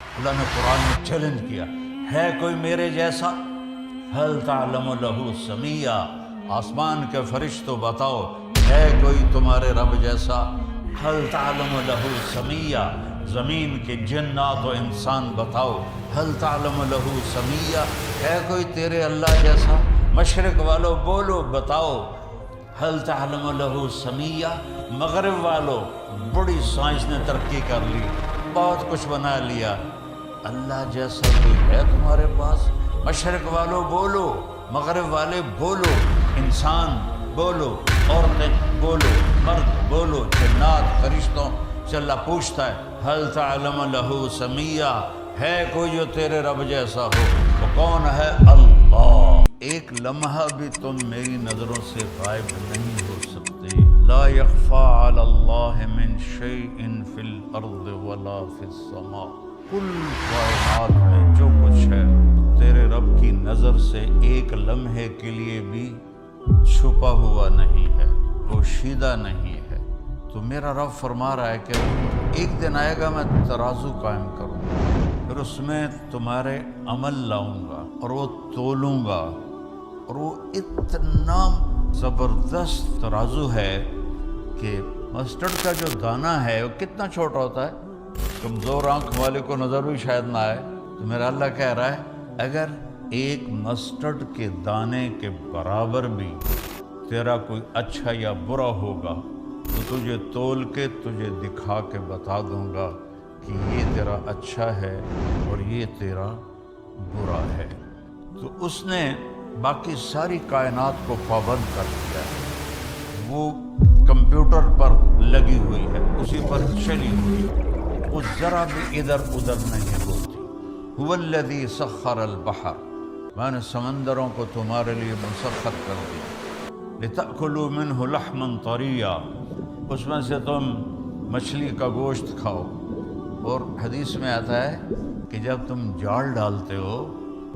اللہ نے قرآن میں چیلنج کیا، ہے کوئی میرے جیسا؟ هل تعلم له سمیہ، آسمان کے فرشتوں بتاؤ ہے کوئی تمہارے رب جیسا؟ هل تعلم له سمیہ، زمین کے جنات و انسان بتاؤ هل تعلم له سمیہ، ہے کوئی تیرے اللہ جیسا؟ مشرق والو بولو بتاؤ هل تعلم له سمیہ۔ مغرب والو بڑی سائنس نے ترقی کر لی، بہت کچھ بنا لیا، اللہ جیسا کوئی ہے تمہارے پاس؟ مشرق والو بولو، مغرب والے بولو، انسان بولو، عورتیں بولو، مرد بولو، جنات فرشتوں سے اللہ پوچھتا ہے هل تعلم له سمیہ، ہے کوئی جو تیرے رب جیسا ہو؟ وہ کون ہے؟ اللہ۔ ایک لمحہ بھی تم میری نظروں سے غائب نہیں ہو سکتے۔ لا یخفی علی اللہ من شیء فی الارض ولا فی السماء، کل کائنات میں جو کچھ ہے تیرے رب کی نظر سے ایک لمحے کے لیے بھی چھپا ہوا نہیں ہے، پوشیدہ نہیں ہے۔ تو میرا رب فرما رہا ہے کہ ایک دن آئے گا میں ترازو قائم کروں گا، پھر اس میں تمہارے عمل لاؤں گا اور وہ تولوں گا، اور وہ اتنا زبردست ترازو ہے کہ مسٹرڈ کا جو دانہ ہے وہ کتنا چھوٹا ہوتا ہے، کمزور آنکھ والے کو نظر بھی شاید نہ آئے، تو میرا اللہ کہہ رہا ہے اگر ایک مسٹرڈ کے دانے کے برابر بھی تیرا کوئی اچھا یا برا ہوگا تو تجھے تول کے تجھے دکھا کے بتا دوں گا کہ یہ تیرا اچھا ہے اور یہ تیرا برا ہے۔ تو اس نے باقی ساری کائنات کو پابند کر دیا ہے، وہ کمپیوٹر پر لگی ہوئی ہے، اسی پر چلی ہوئی ہے، وہ ذرا بھی ادھر ادھر نہیں ہوتی۔ هو الذی سخر البحر، میں نے سمندروں کو تمہارے لیے مسخر کر دیا، لتأکلوا منہ لحما طریا، اس میں سے تم مچھلی کا گوشت کھاؤ۔ اور حدیث میں آتا ہے کہ جب تم جال ڈالتے ہو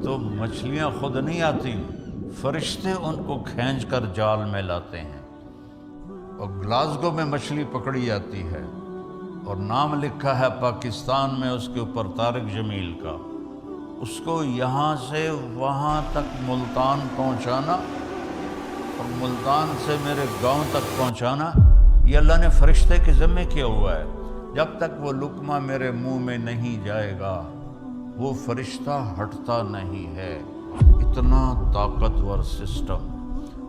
تو مچھلیاں خود نہیں آتی، فرشتے ان کو کھینچ کر جال میں لاتے ہیں، اور گلاسگو میں مچھلی پکڑی جاتی ہے اور نام لکھا ہے پاکستان میں اس کے اوپر طارق جمیل کا، اس کو یہاں سے وہاں تک ملتان پہنچانا اور ملتان سے میرے گاؤں تک پہنچانا، یہ اللہ نے فرشتے کے ذمہ کیا ہوا ہے۔ جب تک وہ لقمہ میرے منہ میں نہیں جائے گا وہ فرشتہ ہٹتا نہیں ہے، اتنا طاقتور سسٹم۔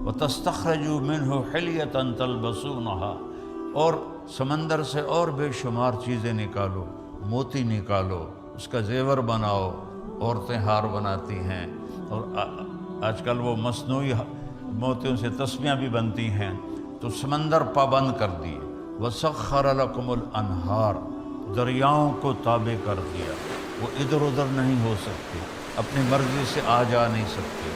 وَتَسْتَخْرَجُوا مِنْهُ حِلْيَةً تَلْبَسُونَهَا، اور سمندر سے اور بے شمار چیزیں نکالو، موتی نکالو، اس کا زیور بناؤ، عورتیں ہار بناتی ہیں، اور آج کل وہ مصنوعی موتیوں سے تسبیحاں بھی بنتی ہیں، تو سمندر پابند کر دیے۔ وَسَخَّرَ لَكُمُ الْأَنْهَارَ، دریاؤں کو تابع کر دیا، وہ ادھر ادھر نہیں ہو سکتے، اپنی مرضی سے آ جا نہیں سکتے،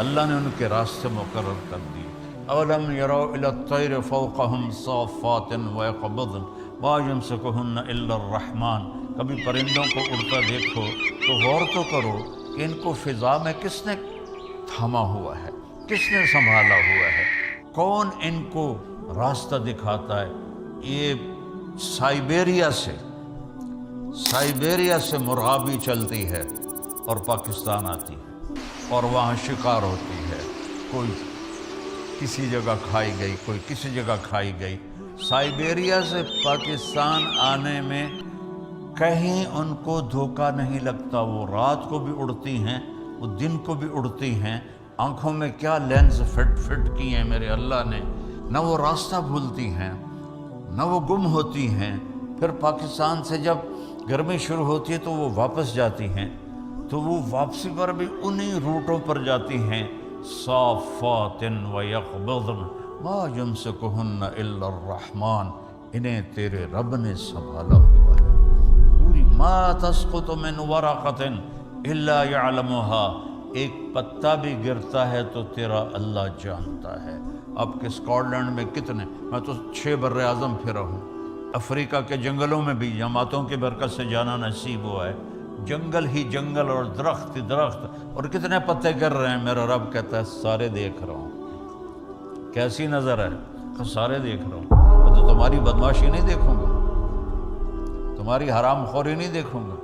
اللہ نے ان کے راستے مقرر کر دیے۔ اولم یروا الی الطیر فوقہم صافات ویقبضن ما یمسکہن الا الرحمن، کبھی پرندوں کو اڑتا دیکھو تو غور تو کرو کہ ان کو فضا میں کس نے تھاما ہوا ہے، کس نے سنبھالا ہوا ہے، کون ان کو راستہ دکھاتا ہے۔ یہ سائبیریا سے مرغابی چلتی ہے اور پاکستان آتی ہے اور وہاں شکار ہوتی ہے، کوئی کسی جگہ کھائی گئی، کوئی کسی جگہ کھائی گئی۔ سائبیریا سے پاکستان آنے میں کہیں ان کو دھوکہ نہیں لگتا، وہ رات کو بھی اڑتی ہیں، وہ دن کو بھی اڑتی ہیں، آنکھوں میں کیا لینز فٹ کی ہیں میرے اللہ نے، نہ وہ راستہ بھولتی ہیں نہ وہ گم ہوتی ہیں۔ پھر پاکستان سے جب گرمی شروع ہوتی ہے تو وہ واپس جاتی ہیں، تو وہ واپسی پر بھی انہی روٹوں پر جاتی ہیں۔ صافات ویقبضن ما یمسکہن الا الرحمن، انہیں تیرے رب نے سنبھالا ہوا ہے۔ پوری ما تسقط من ورقۃ الا یعلمها، ایک پتا بھی گرتا ہے تو تیرا اللہ جانتا ہے۔ اب کے اسکاٹ لینڈ میں کتنے، میں تو 6 بر اعظم پھرا ہوں، افریقہ کے جنگلوں میں بھی جماعتوں کی برکت سے جانا نصیب ہوا ہے، جنگل ہی جنگل اور درخت ہی درخت، اور کتنے پتے گر رہے ہیں، میرا رب کہتا ہے سارے دیکھ رہا ہوں۔ کیسی نظر ہے؟ سارے دیکھ رہا ہوں، میں تو تمہاری بدماشی نہیں دیکھوں گا، تمہاری حرام خوری نہیں دیکھوں گا،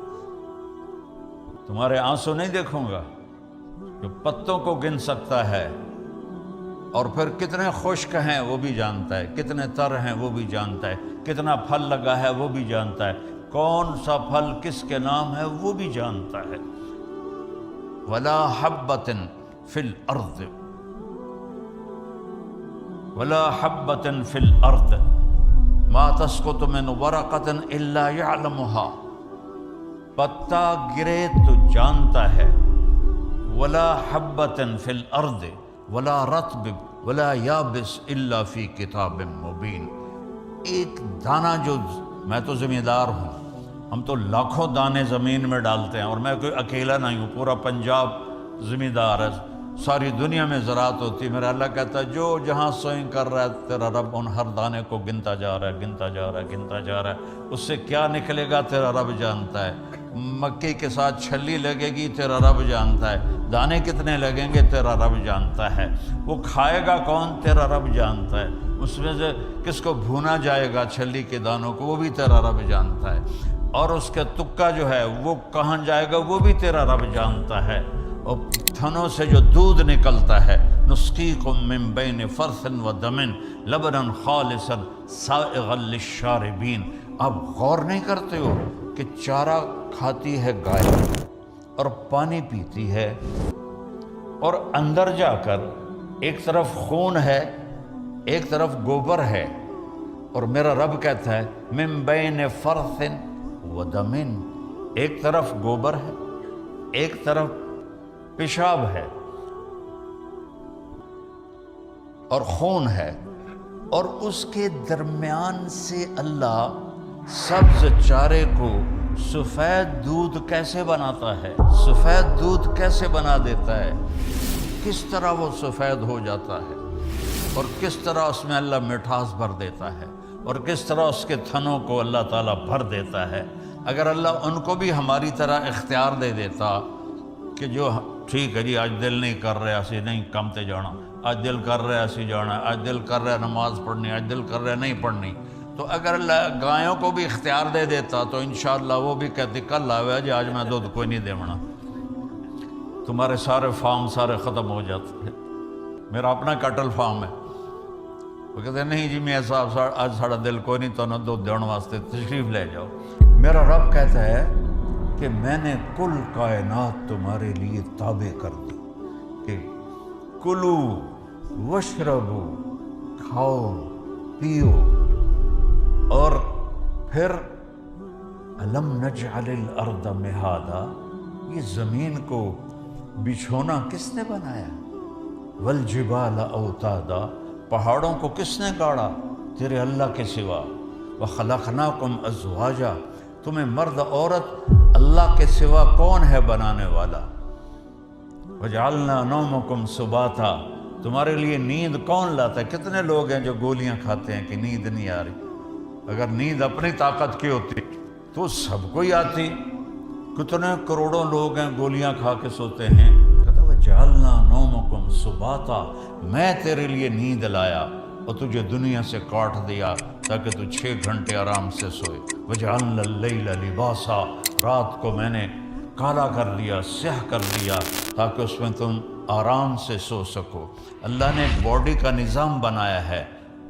تمہارے آنسو نہیں دیکھوں گا جو پتوں کو گن سکتا ہے، اور پھر کتنے خشک ہیں وہ بھی جانتا ہے، کتنے تر ہیں وہ بھی جانتا ہے، کتنا پھل لگا ہے وہ بھی جانتا ہے، کون سا پھل کس کے نام ہے وہ بھی جانتا ہے۔ ولا حبۃ فی الارض ولا حبۃ فی الارض ما تسقط من ورقۃ الا یعلمها، پتا گرے تو جانتا ہے، ولا حبۃ فی الارض ولا رطب ولا یابس الا فی کتاب مبین، ایک دانہ جو، میں تو ذمہ دار ہوں، ہم تو لاکھوں دانے زمین میں ڈالتے ہیں، اور میں کوئی اکیلا نہیں ہوں، پورا پنجاب ذمہ دار ہے، ساری دنیا میں زراعت ہوتی ہے۔ میرا اللہ کہتا ہے جو جہاں سوئنگ کر رہا ہے تیرا رب ان ہر دانے کو گنتا جا رہا ہے، گنتا جا رہا ہے، گنتا جا رہا ہے، اس سے کیا نکلے گا تیرا رب جانتا ہے، مکئی کے ساتھ چھلی لگے گی تیرا رب جانتا ہے، دانے کتنے لگیں گے تیرا رب جانتا ہے، وہ کھائے گا کون تیرا رب جانتا ہے، اس میں سے کس کو بھونا جائے گا چھلی کے دانوں کو وہ بھی تیرا رب جانتا ہے، اور اس کے تکا جو ہے وہ کہاں جائے گا وہ بھی تیرا رب جانتا ہے، اور تھنوں سے جو دودھ نکلتا ہے، نسقیکم من بین فرث و دم لبنا خالصا سائغا للشاربین، آپ غور نہیں کرتے ہو کہ چارہ کھاتی ہے گائے اور پانی پیتی ہے، اور اندر جا کر ایک طرف خون ہے ایک طرف گوبر ہے، اور میرا رب کہتا ہے من بین فرث و دم، ایک طرف گوبر ہے ایک طرف پیشاب ہے اور خون ہے، اور اس کے درمیان سے اللہ سبز چارے کو سفید دودھ کیسے بناتا ہے، سفید دودھ کیسے بنا دیتا ہے، کس طرح وہ سفید ہو جاتا ہے، اور کس طرح اس میں اللہ مٹھاس بھر دیتا ہے، اور کس طرح اس کے تھنوں کو اللہ تعالیٰ بھر دیتا ہے۔ اگر اللہ ان کو بھی ہماری طرح اختیار دے دیتا کہ جو ٹھیک ہے جی آج دل نہیں کر رہا اسی نہیں کم تے جانا، آج دل کر رہا اسی جانا، آج دل کر رہا نماز پڑھنی، آج دل کر رہا نہیں پڑھنی، تو اگر اللہ گایوں کو بھی اختیار دے دیتا تو انشاءاللہ وہ بھی کہتی کل آوے جی آج میں دودھ کوئی نہیں دیونا، تمہارے سارے فارم سارے ختم ہو جاتے۔ میرا اپنا کٹل فارم ہے، وہ کہتے ہیں نہیں جی میں صاحب آج ساڑا دل کوئی نہیں تو نہ دودھ دینے واسطے تشریف لے جاؤ۔ میرا رب کہتا ہے کہ میں نے کل کائنات تمہارے لیے تابع کر دی کہ کلو وشربو، کھاؤ پیو، اور پھر الم نجعل الارض مہادا، یہ زمین کو بچھونا کس نے بنایا، والجبال اوتادا، پہاڑوں کو کس نے گاڑا تیرے اللہ کے سوا، وخلقناکم ازواجا، تمہیں مرد عورت اللہ کے سوا کون ہے بنانے والا، وجعلنا نومکم سباتا، تمہارے لیے نیند کون لاتا ہے، کتنے لوگ ہیں جو گولیاں کھاتے ہیں کہ نیند نہیں آ رہی، اگر نیند اپنی طاقت کی ہوتی تو سب کو ہی آتی، کتنے کروڑوں لوگ ہیں گولیاں کھا کے سوتے ہیں، کہتا وجعلنا نومکم سباتا، میں تیرے لیے نیند لایا اور تجھے دنیا سے کاٹ دیا تاکہ تو 6 گھنٹے آرام سے سوئے، وجعلنا اللیل لباسا، رات کو میں نے کالا کر دیا، سیاہ کر دیا تاکہ اس میں تم آرام سے سو سکو۔ اللہ نے ایک باڈی کا نظام بنایا ہے،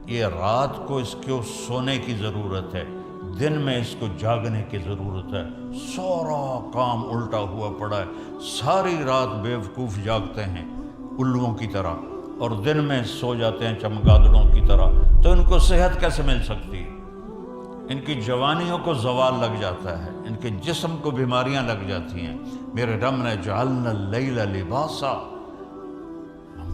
یہ رات کو اس کو سونے کی ضرورت ہے، دن میں اس کو جاگنے کی ضرورت ہے، سارا کام الٹا ہوا پڑا ہے، ساری رات بیوقوف جاگتے ہیں الوؤں کی طرح اور دن میں سو جاتے ہیں چمگادڑوں کی طرح، تو ان کو صحت کیسے مل سکتی ہے؟ ان کی جوانیوں کو زوال لگ جاتا ہے، ان کے جسم کو بیماریاں لگ جاتی ہیں۔ میرے رب نے جعلنا اللیل لباسا،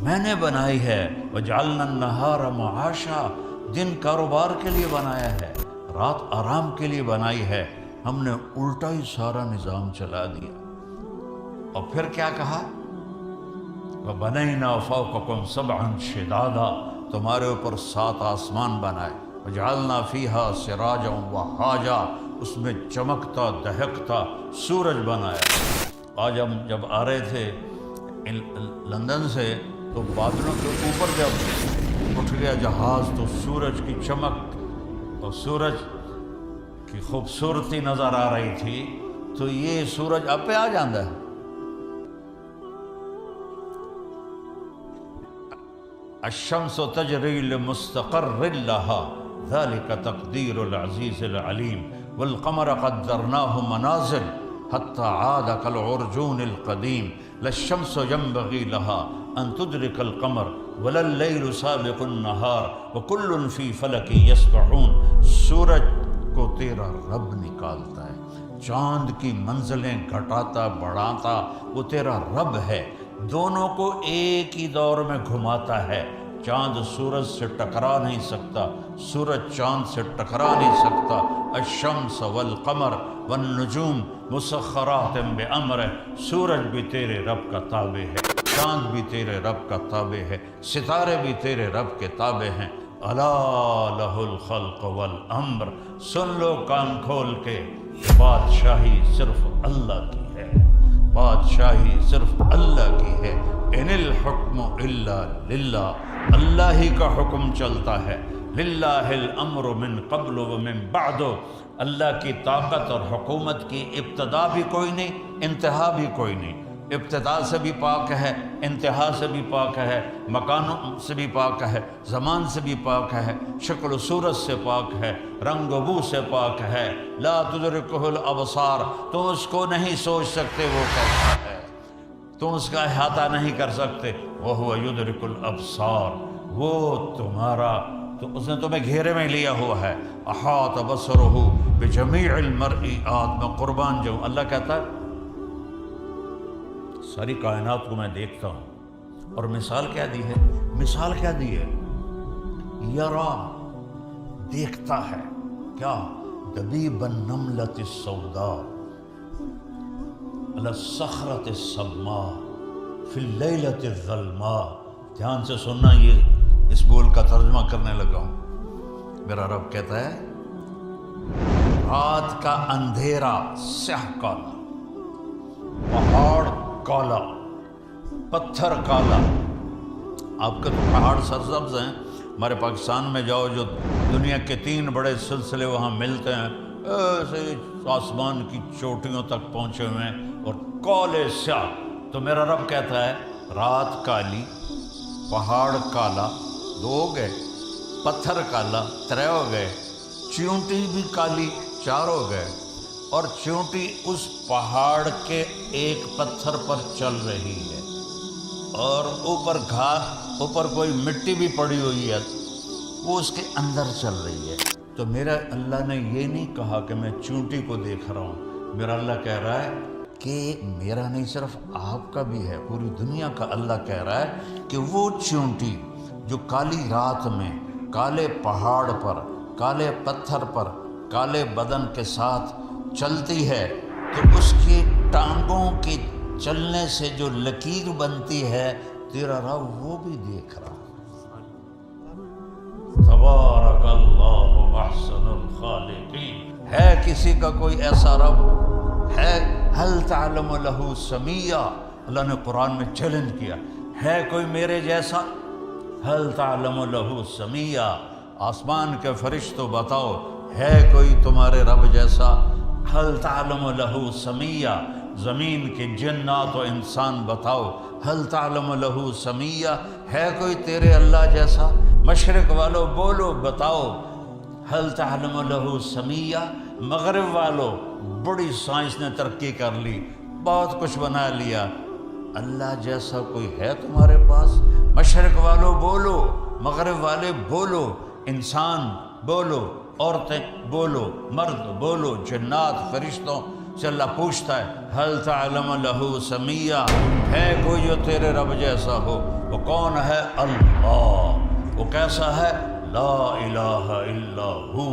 میں نے بنائی ہے، وجعلنا النہار معاشا، دن کاروبار کے لیے بنایا ہے، رات آرام کے لیے بنائی ہے، ہم نے الٹا ہی سارا نظام چلا دیا۔ اور پھر کیا کہا، وَبَنَيْنَا فَوْقَكُمْ سَبْعًا شِدَادًا، تمہارے اوپر 7 آسمان بنائے، وَجَعَلْنَا فِيهَا سِرَاجًا وَحَاجًا، اس میں چمکتا دہکتا سورج بنایا۔ آج ہم جب آ رہے تھے لندن سے تو بادلوں کے اوپر جب اٹھ گیا جہاز تو سورج کی چمک اور سورج کی خوبصورتی نظر آ رہی تھی، تو یہ سورج آپ پہ آ جاندہ ہے۔ الشمس تجری لمستقر لها ذلك تقدیر العزیز العلیم والقمر قدرناه منازل حتى عاد كالعرجون القدیم لا الشمس ينبغي لها ان تدرك القمر ولا الليل سابق النهار وكل في فلك يسبحون۔ سورج کو تیرا رب نکالتا ہے، چاند کی منزلیں گھٹاتا بڑھاتا وہ تیرا رب ہے، دونوں کو ایک ہی دور میں گھماتا ہے۔ چاند سورج سے ٹکرا نہیں سکتا، سورج چاند سے ٹکرا نہیں سکتا۔ الشمس والقمر والنجوم مسخرات بامرہ، سورج بھی تیرے رب کا تابع ہے، چاند بھی تیرے رب کا تابع ہے، ستارے بھی تیرے رب کے تابع ہیں۔ الا لہ الخلق والامر، سن لو کان کھول کے، بادشاہی صرف اللہ کی ہے، بادشاہی صرف اللہ کی ہے۔ ان الحکم الا للہ، اللہ ہی کا حکم چلتا ہے۔ للہ الامر من قبل ومن بعد، اللہ کی طاقت اور حکومت کی ابتدا بھی کوئی نہیں، انتہا بھی کوئی نہیں۔ ابتدا سے بھی پاک ہے، انتہا سے بھی پاک ہے، مکانوں سے بھی پاک ہے، زمان سے بھی پاک ہے، شکل و صورت سے پاک ہے، رنگ و بو سے پاک ہے۔ لا تدرکہ الابصار، تم اس کو نہیں سوچ سکتے وہ کیسا ہے، تم اس کا احاطہ نہیں کر سکتے۔ وہو یدرک الابصار، وہ تمہارا، تو اس نے تمہیں گھیرے میں لیا ہوا ہے۔ احاط بصرہ بجمیع المرئیات، میں قربان جاؤں، اللہ کہتا ہے ساری کائنات کو میں دیکھتا ہوں، اور مثال کیا دی ہے؟ مثال کیا دی ہے؟ یرا، دیکھتا ہے کیا؟ دبیب النملۃ السوداء علی الصخرۃ السماء فی اللیلۃ الظلماء۔ دھیان سے سننا، یہ اس بول کا ترجمہ کرنے لگا ہوں۔ میرا رب کہتا ہے رات کا اندھیرا سیاہ کالا، پہاڑ کالا، پتھر کالا۔ آپ کا تو پہاڑ سرسبز ہیں، ہمارے پاکستان میں جاؤ جو دنیا کے 3 بڑے سلسلے وہاں ملتے ہیں، ایسے آسمان کی چوٹیوں تک پہنچے ہوئے ہیں اور کالے سیاہ۔ تو میرا رب کہتا ہے رات کالی، پہاڑ کالا، 2 ہو گئے، پتھر کالا 3 ہو گئے، چیونٹی بھی کالی 4 ہو گئے، اور چیونٹی اس پہاڑ کے ایک پتھر پر چل رہی ہے، اور اوپر کوئی مٹی بھی پڑی ہوئی ہے، وہ اس کے اندر چل رہی ہے۔ تو میرا اللہ نے یہ نہیں کہا کہ میں چیونٹی کو دیکھ رہا ہوں، میرا اللہ کہہ رہا ہے کہ میرا نہیں صرف آپ کا بھی ہے، پوری دنیا کا اللہ کہہ رہا ہے کہ وہ چیونٹی جو کالی رات میں کالے پہاڑ پر، کالے پتھر پر، کالے بدن کے ساتھ چلتی ہے، تو اس کی ٹانگوں کے چلنے سے جو لکیر بنتی ہے، تیرا رب وہ بھی دیکھ رہا ہے۔ تبارک اللہ احسن الخالقین، ہے کسی کا کوئی ایسا رب ہے؟ هل تعلم له سمیہ، اللہ نے قرآن میں چیلنج کیا، ہے کوئی میرے جیسا؟ هل تعلم له سمیہ، آسمان کے فرشتوں بتاؤ ہے کوئی تمہارے رب جیسا؟ هل تعلم له سمیہ، زمین کے جنات و انسان بتاؤ هل تعلم له سمیہ، ہے کوئی تیرے اللہ جیسا؟ مشرق والو بولو، بتاؤ هل تعلم له سمیہ۔ مغرب والو، بڑی سائنس نے ترقی کر لی، بہت کچھ بنا لیا، اللہ جیسا کوئی ہے تمہارے پاس؟ مشرق والو بولو، مغرب والے بولو، انسان بولو، عورتیں بولو، مرد بولو، جنات فرشتوں سے اللہ پوچھتا ہے هل تعلم له سمیہ، ہے کوئی جو تیرے رب جیسا ہو؟ وہ کون ہے؟ اللہ۔ وہ کیسا ہے؟ لا الہ الا ہو،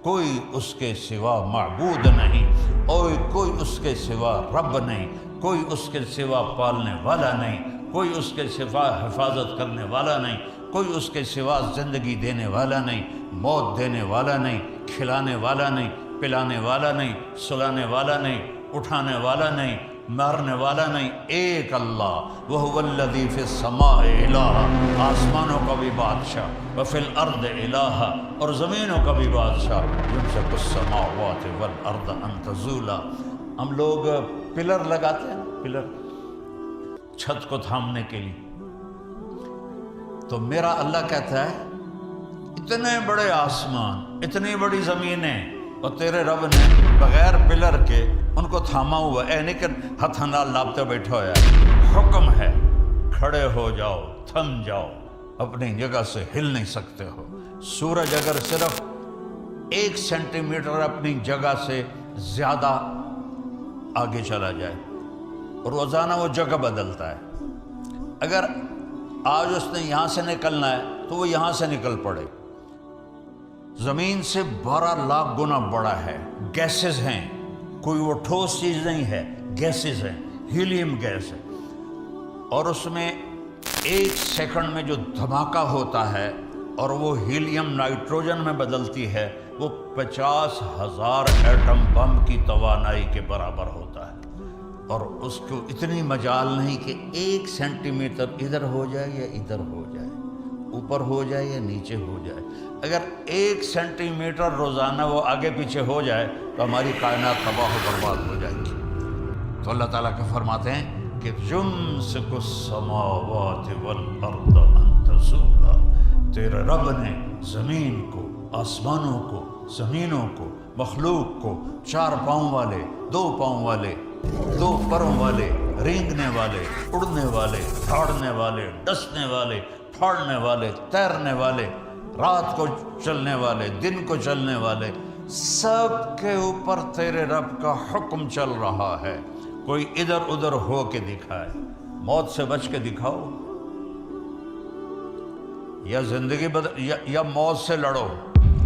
کوئی اس کے سوا معبود نہیں، اور کوئی اس کے سوا رب نہیں، کوئی اس کے سوا پالنے والا نہیں، کوئی اس کے سوا حفاظت کرنے والا نہیں، کوئی اس کے سوا زندگی دینے والا نہیں، موت دینے والا نہیں، کھلانے والا نہیں، پلانے والا نہیں، سلانے والا نہیں، اٹھانے والا نہیں، مارنے والا نہیں، ایک اللہ۔ وَهُوَ الَّذِي فِي السَّمَاءِ إِلَٰهٌ، آسمانوں کا بھی بادشاہ، وَفِي الْأَرْضِ إِلَٰهٌ، اور زمینوں کا بھی بادشاہ، يُمْسِكُ السَّمَاوَاتِ وَالْأَرْضَ أَن تَزُولَا، ہم لوگ پلر لگاتے ہیں، پلر چھت کو تھامنے کے لیے، تو میرا اللہ کہتا ہے اتنے بڑے آسمان، اتنی بڑی زمینیں، اور تیرے رب نے بغیر پلر کے ان کو تھاما ہوا ہے، نہیں کہ ہتھ نال ناپتے بیٹھا ہوا ہے، حکم ہے کھڑے ہو جاؤ، تھم جاؤ، اپنی جگہ سے ہل نہیں سکتے ہو۔ سورج اگر صرف 1 سینٹی میٹر اپنی جگہ سے زیادہ آگے چلا جائے، روزانہ وہ جگہ بدلتا ہے، اگر آج اس نے یہاں سے نکلنا ہے تو وہ یہاں سے نکل پڑے۔ زمین سے 12 لاکھ گنا بڑا ہے، گیسز ہیں، کوئی وہ ٹھوس چیز نہیں ہے، گیسز ہیں، ہیلیم گیس ہے، اور اس میں 1 سیکنڈ میں جو دھماکہ ہوتا ہے اور وہ ہیلیم نائٹروجن میں بدلتی ہے، وہ 50,000 ایٹم بم کی توانائی کے برابر ہوتا ہے، اور اس کو اتنی مجال نہیں کہ 1 سینٹی میٹر ادھر ہو جائے یا ادھر ہو جائے، اوپر ہو جائے یا نیچے ہو جائے۔ اگر 1 سینٹی میٹر روزانہ وہ آگے پیچھے ہو جائے تو ہماری کائنات تباہ و برباد ہو جائے گی۔ تو اللہ تعالیٰ کا فرماتے ہیں کہ یمسک السماوات والارض ان تزولا، تیرے رب نے زمین کو، آسمانوں کو، زمینوں کو، مخلوق کو، 4 پاؤں والے، 2 پاؤں والے، 2 پروں والے، رینگنے والے، اڑنے والے، دھاڑنے والے، ڈسنے والے، پھاڑنے والے، تیرنے والے، رات کو چلنے والے، دن کو چلنے والے، سب کے اوپر تیرے رب کا حکم چل رہا ہے۔ کوئی ادھر ادھر ہو کے دکھائے، موت سے بچ کے دکھاؤ، یا زندگی یا موت سے لڑو،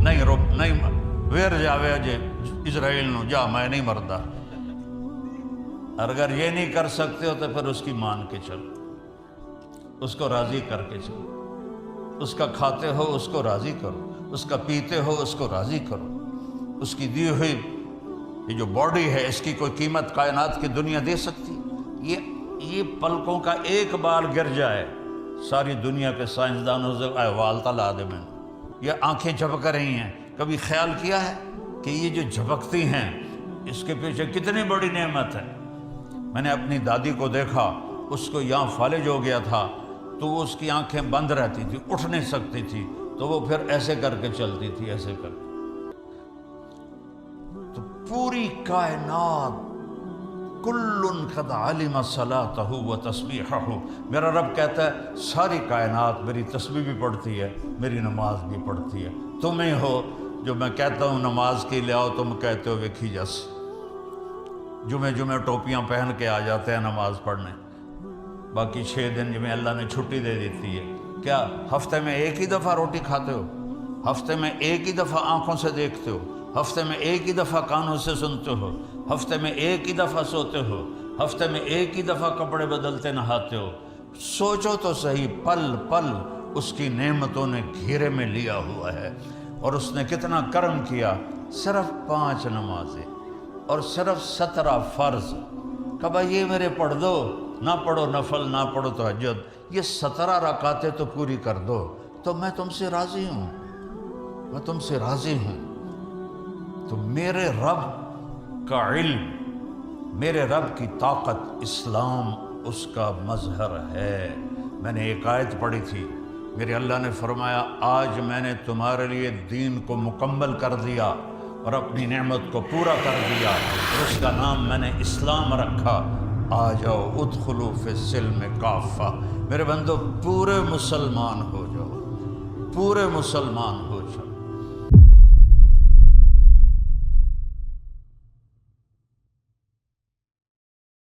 نہیں ویر جاوے جے اسرائیل نو جا میں نہیں مردا۔ اگر یہ نہیں کر سکتے ہو تو پھر اس کی مان کے چلو، اس کو راضی کر کے چلو، اس کا کھاتے ہو اس کو راضی کرو، اس کا پیتے ہو اس کو راضی کرو، اس کی دی ہوئی یہ جو باڈی ہے اس کی کوئی قیمت کائنات کی دنیا دے سکتی؟ یہ پلکوں کا ایک بال گر جائے ساری دنیا کے سائنسدانوں سے احوال تلا دے۔ میں یہ آنکھیں جھپک رہی ہیں، کبھی خیال کیا ہے کہ یہ جو جھپکتی ہیں اس کے پیچھے کتنی بڑی نعمت ہے؟ میں نے اپنی دادی کو دیکھا، اس کو یہاں فالج ہو گیا تھا تو وہ اس کی آنکھیں بند رہتی تھی، اٹھ نہیں سکتی تھی، تو وہ پھر ایسے کر کے چلتی تھی، ایسے کر کے۔ تو پوری کائنات کل قد علم صلاتہ و تسبیحہ، میرا رب کہتا ہے ساری کائنات میری تسبیح بھی پڑھتی ہے، میری نماز بھی پڑھتی ہے۔ تمہیں ہو جو میں کہتا ہوں نماز کے لیے آؤ، تم کہتے ہو ویکھی جس، جمعے ٹوپیاں پہن کے آ جاتے ہیں نماز پڑھنے، باقی 6 دن جمعے اللہ نے چھٹی دے دیتی ہے۔ کیا ہفتے میں ایک ہی دفعہ روٹی کھاتے ہو؟ ہفتے میں ایک ہی دفعہ آنکھوں سے دیکھتے ہو؟ ہفتے میں ایک ہی دفعہ کانوں سے سنتے ہو؟ ہفتے میں ایک ہی دفعہ سوتے ہو؟ ہفتے میں ایک ہی دفعہ کپڑے بدلتے نہاتے ہو؟ سوچو تو صحیح، پل پل اس کی نعمتوں نے گھیرے میں لیا ہوا ہے، اور اس نے کتنا کرم کیا۔ صرف 5 نمازیں اور صرف 17 فرض، کبھا یہ میرے پڑھ دو، نہ پڑھو نفل، نہ پڑھو تہجد، یہ 17 رکعتیں تو پوری کر دو تو میں تم سے راضی ہوں، میں تم سے راضی ہوں۔ تو میرے رب کا علم، میرے رب کی طاقت، اسلام اس کا مظہر ہے۔ میں نے ایک آیت پڑھی تھی، میرے اللہ نے فرمایا آج میں نے تمہارے لیے دین کو مکمل کر دیا اور اپنی نعمت کو پورا کر دیا، اور اس کا نام میں نے اسلام رکھا۔ آ جاؤ ادخلوا فی السلم کافہ، میرے بندو پورے مسلمان ہو جاؤ، پورے مسلمان ہو جاؤ۔